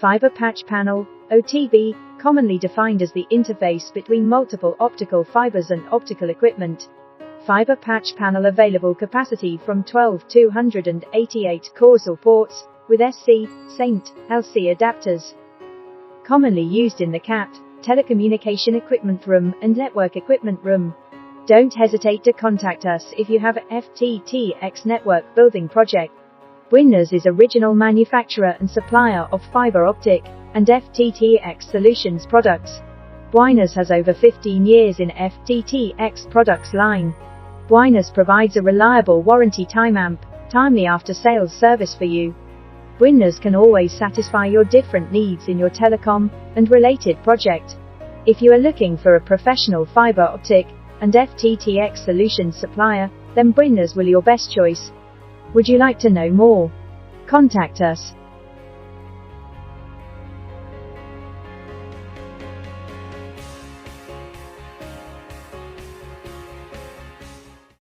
Fiber patch panel, OTB, commonly defined as the interface between multiple optical fibers and optical equipment. Fiber patch panel available capacity from 12 to 188 cores or ports, with SC, SAINT, LC adapters. Commonly used in the CAT, telecommunication equipment room and network equipment room. Don't hesitate to contact us if you have a FTTx network building project. Bwinners is original manufacturer and supplier of fiber optic and FTTx solutions products. Bwinners has over 15 years in FTTx products line. Bwinners provides a reliable warranty timely after-sales service for you. Bwinners can always satisfy your different needs in your telecom and related project. If you are looking for a professional fiber optic and FTTx solutions supplier, then Bwinners will be your best choice. Would you like to know more? Contact us.